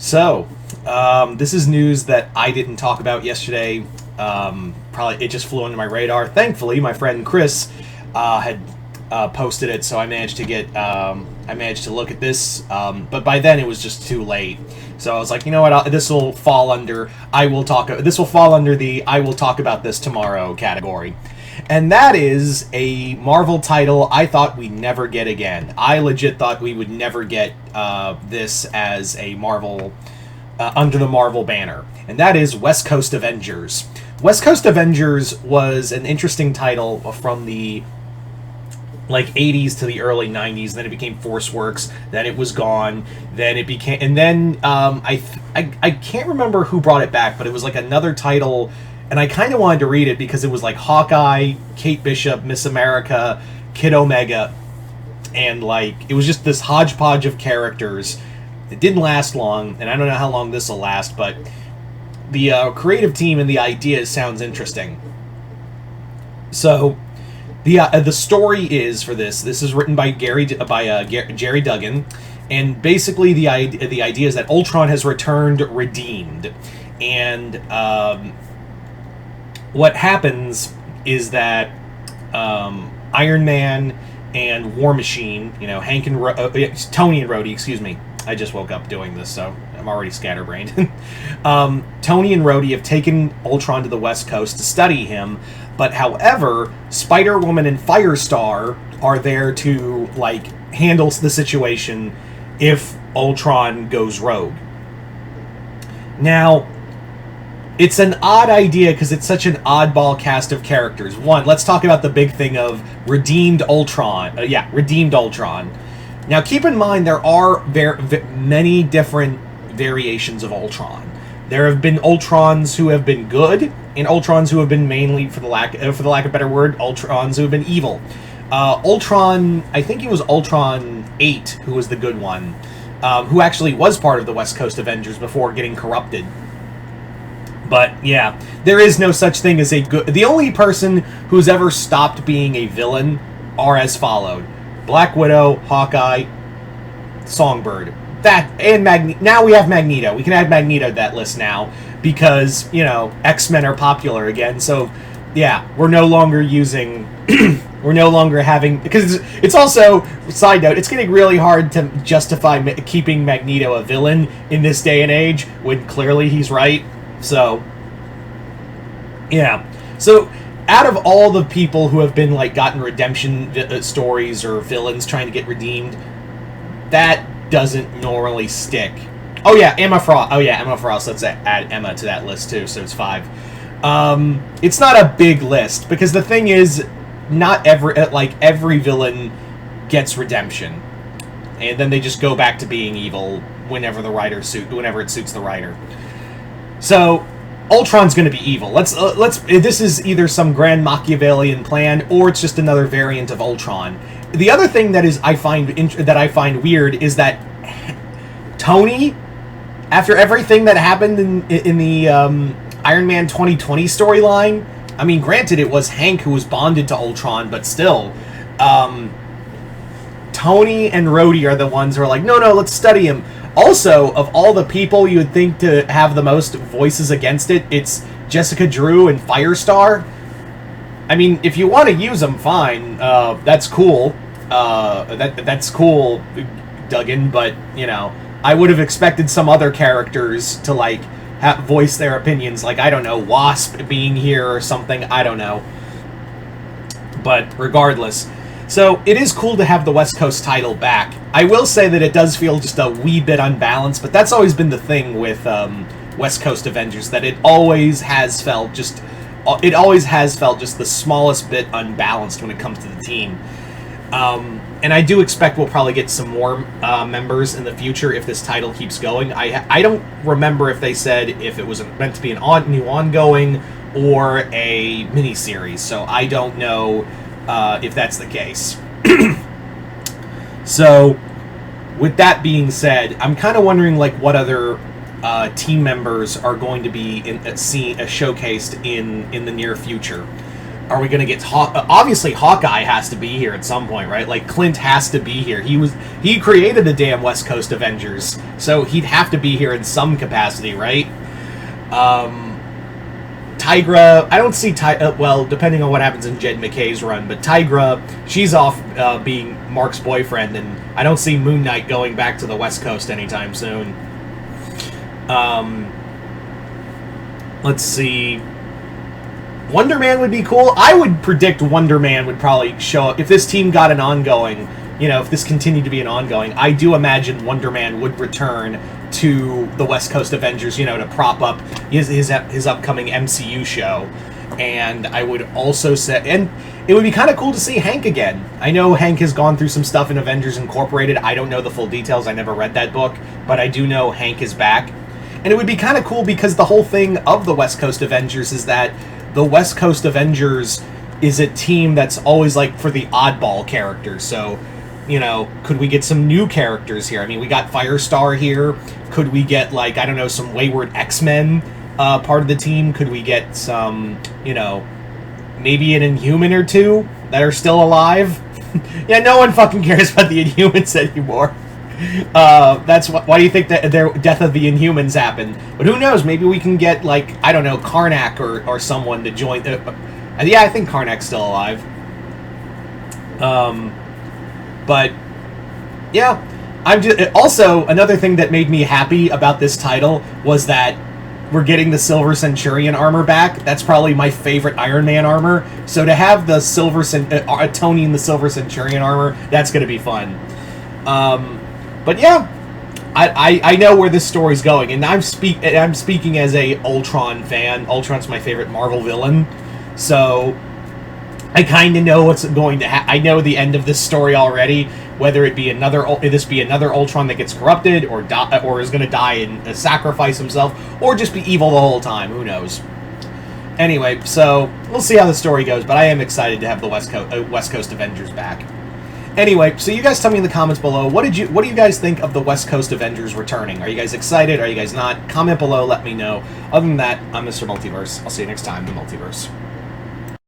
So, this is news that I didn't talk about yesterday. Probably it just flew under my radar. Thankfully, my friend Chris had posted it, so I managed to look at this. But by then, it was just too late. So I was like, you know what? This will fall under. This will fall under the "I will talk about this tomorrow" category. And that is a Marvel title I thought we'd never get again. I legit thought we would never get this as a Marvel, under the Marvel banner. And that is West Coast Avengers. West Coast Avengers was an interesting title from the 80s to the early 90s. Then it became Force Works. Then it was gone. Then it became... And then I can't remember who brought it back, but it was like another title... And I kind of wanted to read it because it was like Hawkeye, Kate Bishop, Miss America, Kid Omega, and it was just this hodgepodge of characters. It didn't last long, and I don't know how long this will last, but the creative team and the idea sounds interesting. So, the story is for this. This is written by Jerry Duggan, and basically the idea is that Ultron has returned redeemed, and what happens is that Iron Man and War Machine, Hank and Tony and Rhodey, excuse me. I just woke up doing this, so I'm already scatterbrained. Tony and Rhodey have taken Ultron to the West Coast to study him, but however, Spider-Woman and Firestar are there to, handle the situation if Ultron goes rogue. Now, it's an odd idea because it's such an oddball cast of characters. One, let's talk about the big thing of redeemed Ultron. Redeemed Ultron. Now, keep in mind there are many different variations of Ultron. There have been Ultrons who have been good, and Ultrons who have been mainly, for the lack of a better word, Ultrons who have been evil. Ultron, I think it was Ultron 8 who was the good one, who actually was part of the West Coast Avengers before getting corrupted. But, yeah, there is no such thing as a good... The only person who's ever stopped being a villain are as followed. Black Widow, Hawkeye, Songbird. Now we have Magneto. We can add Magneto to that list now because, X-Men are popular again. So, yeah, we're no longer using... we're no longer having... Because it's also, side note, it's getting really hard to justify keeping Magneto a villain in this day and age when clearly he's right. So, yeah. So, out of all the people who have been, gotten redemption stories or villains trying to get redeemed, that doesn't normally stick. Oh, yeah, Emma Frost. Let's add Emma to that list, too, so it's 5. It's not a big list, because the thing is, not every villain gets redemption. And then they just go back to being evil whenever it suits the writer. So, Ultron's going to be evil. This is either some grand Machiavellian plan, or it's just another variant of Ultron. The other thing that I find weird is that Tony, after everything that happened in the Iron Man 2020 storyline, I mean, granted, it was Hank who was bonded to Ultron, but still, Tony and Rhodey are the ones who are like, no, let's study him. Also, of all the people you would think to have the most voices against it, it's Jessica Drew and Firestar. I mean, if you want to use them, fine. That's cool. That's cool, Duggan, but, I would have expected some other characters to, voice their opinions, I don't know, Wasp being here or something, I don't know. But, regardless... So, it is cool to have the West Coast title back. I will say that it does feel just a wee bit unbalanced, but that's always been the thing with West Coast Avengers, that it always has felt just the smallest bit unbalanced when it comes to the team. And I do expect we'll probably get some more members in the future if this title keeps going. I don't remember if they said if it was meant to be an new ongoing or a miniseries, so I don't know... if that's the case. So, with that being said, I'm kind of wondering what other team members are going to be showcased in the near future. Are we going to get obviously Hawkeye has to be here at some point, right? Like Clint has to be here. He created the damn West Coast Avengers, so he'd have to be here in some capacity, right? Tigra, I don't see well, depending on what happens in Jed McKay's run, but Tigra, she's off being Mark's boyfriend, and I don't see Moon Knight going back to the West Coast anytime soon. Let's see. Wonder Man would be cool. I would predict Wonder Man would probably show up. If this team got an ongoing, if this continued to be an ongoing, I do imagine Wonder Man would return to the West Coast Avengers, to prop up his upcoming MCU show. And I would also say, and it would be kind of cool to see Hank again. I know Hank has gone through some stuff in Avengers Incorporated. I don't know the full details. I never read that book, but I do know Hank is back. And it would be kind of cool because the whole thing of the West Coast Avengers is that the West Coast Avengers is a team that's always like for the oddball characters. So, could we get some new characters here? I mean, we got Firestar here. Could we get, like, I don't know, some wayward X-Men part of the team? Could we get some, maybe an Inhuman or two that are still alive? Yeah, no one fucking cares about the Inhumans anymore. That's why do you think that their death of the Inhumans happened? But who knows? Maybe we can get, like, I don't know, Karnak or someone to join. Yeah, I think Karnak's still alive. But yeah, I'm just also another thing that made me happy about this title was that we're getting the Silver Centurion armor back. That's probably my favorite Iron Man armor. So to have the Tony in the Silver Centurion armor, that's going to be fun. But yeah, I know where this story's going, and I'm speaking as a Ultron fan. Ultron's my favorite Marvel villain, so I kind of know what's going to happen. I know the end of this story already. Whether it be another Ultron that gets corrupted, or is going to die and sacrifice himself, or just be evil the whole time. Who knows? Anyway, so we'll see how the story goes. But I am excited to have the West Coast Avengers back. Anyway, so you guys tell me in the comments below, what do you guys think of the West Coast Avengers returning? Are you guys excited? Are you guys not? Comment below, let me know. Other than that, I'm Mr. Multiverse. I'll see you next time in the Multiverse.